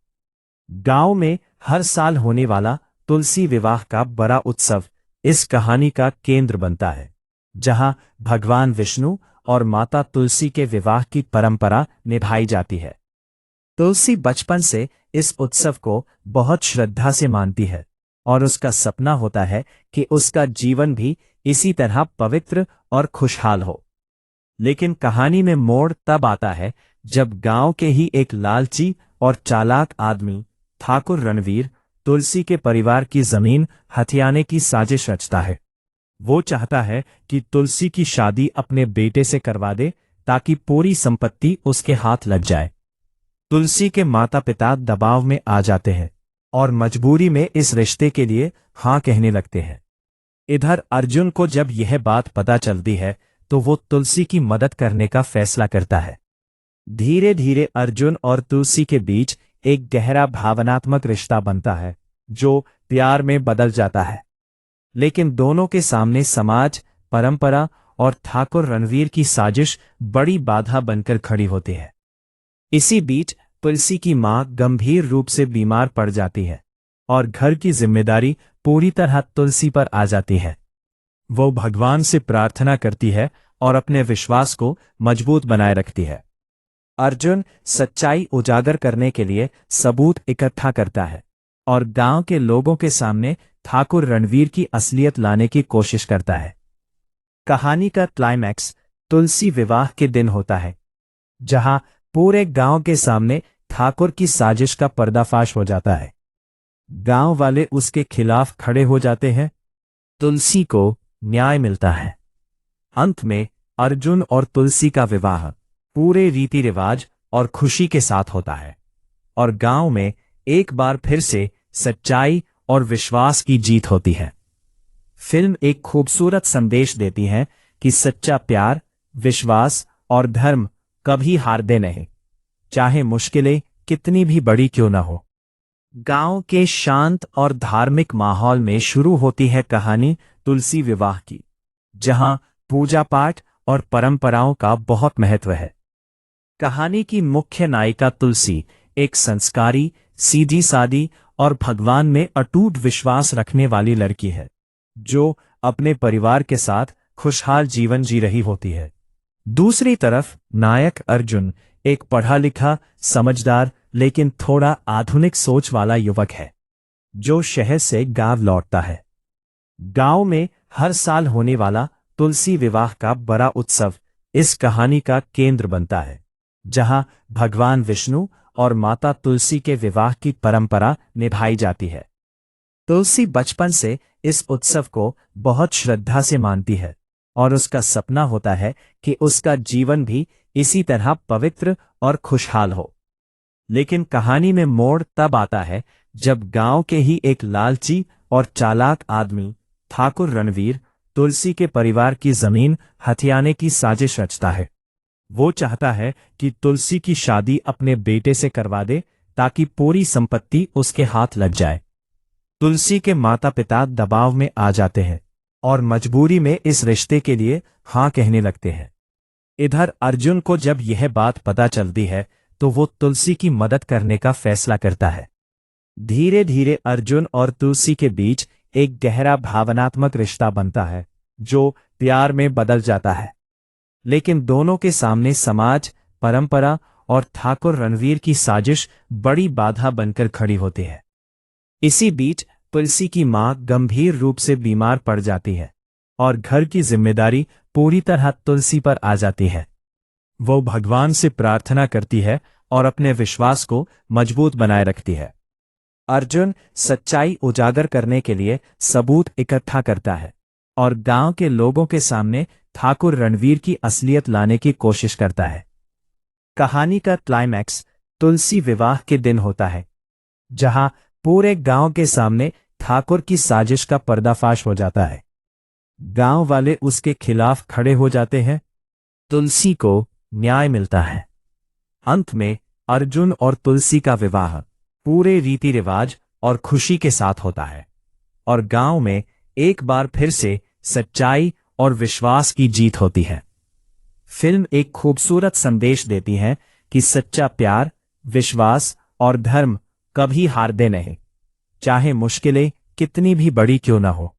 गांव में हर साल होने वाला तुलसी विवाह का बड़ा उत्सव इस कहानी का केंद्र बनता है, जहां भगवान विष्णु और माता तुलसी के विवाह की परंपरा निभाई जाती है। तुलसी बचपन से इस उत्सव को बहुत श्रद्धा से मानती है और उसका सपना होता है कि उसका जीवन भी इसी तरह पवित्र और खुशहाल हो। लेकिन कहानी में मोड़ तब आता है जब गांव के ही एक लालची और चालाक आदमी ठाकुर रणवीर तुलसी के परिवार की जमीन हथियाने की साजिश रचता है। वो चाहता है कि तुलसी की शादी अपने बेटे से करवा दे ताकि पूरी संपत्ति उसके हाथ लग जाए। तुलसी के माता पिता दबाव में आ जाते हैं और मजबूरी में इस रिश्ते के लिए हां कहने लगते हैं। इधर अर्जुन को जब यह बात पता चलती है तो वो तुलसी की मदद करने का फैसला करता है। धीरे धीरे अर्जुन और तुलसी के बीच एक गहरा भावनात्मक रिश्ता बनता है, जो प्यार में बदल जाता है। लेकिन दोनों के सामने समाज, परंपरा और ठाकुर रणवीर की साजिश बड़ी बाधा बनकर खड़ी होती है। इसी बीच तुलसी की मां गंभीर रूप से बीमार पड़ जाती है और घर की जिम्मेदारी पूरी तरह तुलसी पर आ जाती है। वो भगवान से प्रार्थना करती है और अपने विश्वास को मजबूत बनाए रखती है। अर्जुन सच्चाई उजागर करने के लिए सबूत इकट्ठा करता है और गांव के लोगों के सामने ठाकुर रणवीर की असलियत लाने की कोशिश करता है। कहानी का क्लाइमैक्स तुलसी विवाह के दिन होता है, जहां पूरे गांव के सामने ठाकुर की साजिश का पर्दाफाश हो जाता है। गांव वाले उसके खिलाफ खड़े हो जाते हैं। तुलसी को न्याय मिलता है। अंत में अर्जुन और तुलसी का विवाह पूरे रीति रिवाज और खुशी के साथ होता है और गांव में एक बार फिर से सच्चाई और विश्वास की जीत होती है। फिल्म एक खूबसूरत संदेश देती है कि सच्चा प्यार, विश्वास और धर्म कभी हारते नहीं, चाहे मुश्किलें कितनी भी बड़ी क्यों न हो। गांव के शांत और धार्मिक माहौल में शुरू होती है कहानी तुलसी विवाह की, जहां पूजा पाठ और परंपराओं का बहुत महत्व है। कहानी की मुख्य नायिका तुलसी एक संस्कारी, सीधी सादी और भगवान में अटूट विश्वास रखने वाली लड़की है, जो अपने परिवार के साथ खुशहाल जीवन जी रही होती है। दूसरी तरफ नायक अर्जुन एक पढ़ा लिखा, समझदार लेकिन थोड़ा आधुनिक सोच वाला युवक है, जो शहर से गांव लौटता है। गांव में हर साल होने वाला तुलसी विवाह का बड़ा उत्सव इस कहानी का केंद्र बनता है, जहां भगवान विष्णु और माता तुलसी के विवाह की परंपरा निभाई जाती है। तुलसी बचपन से इस उत्सव को बहुत श्रद्धा से मानती है और उसका सपना होता है कि उसका जीवन भी इसी तरह पवित्र और खुशहाल हो। लेकिन कहानी में मोड़ तब आता है जब गांव के ही एक लालची और चालाक आदमी ठाकुर रणवीर तुलसी के परिवार की जमीन हथियाने की साजिश रचता है। वो चाहता है कि तुलसी की शादी अपने बेटे से करवा दे ताकि पूरी संपत्ति उसके हाथ लग जाए। तुलसी के माता पिता दबाव में आ जाते हैं और मजबूरी में इस रिश्ते के लिए हां कहने लगते हैं। इधर अर्जुन को जब यह बात पता चलती है तो वो तुलसी की मदद करने का फैसला करता है। धीरे धीरे अर्जुन और तुलसी के बीच एक गहरा भावनात्मक रिश्ता बनता है, जो प्यार में बदल जाता है। लेकिन दोनों के सामने समाज, परंपरा और ठाकुर रणवीर की साजिश बड़ी बाधा बनकर खड़ी होती है। इसी बीच तुलसी की मां गंभीर रूप से बीमार पड़ जाती है और घर की जिम्मेदारी पूरी तरह तुलसी पर आ जाती है। वो भगवान से प्रार्थना करती है और अपने विश्वास को मजबूत बनाए रखती है। अर्जुन सच्चाई उजागर करने के लिए सबूत इकट्ठा करता है और गांव के लोगों के सामने ठाकुर रणवीर की असलियत लाने की कोशिश करता है। कहानी का क्लाइमैक्स तुलसी विवाह के दिन होता है, जहां पूरे गांव के सामने ठाकुर की साजिश का पर्दाफाश हो जाता है। गांव वाले उसके खिलाफ खड़े हो जाते हैं। तुलसी को न्याय मिलता है। अंत में अर्जुन और तुलसी का विवाह पूरे रीति रिवाज और खुशी के साथ होता है और गांव में एक बार फिर से सच्चाई और विश्वास की जीत होती है। फिल्म एक खूबसूरत संदेश देती है कि सच्चा प्यार, विश्वास और धर्म कभी हारते नहीं, चाहे मुश्किलें कितनी भी बड़ी क्यों न हो।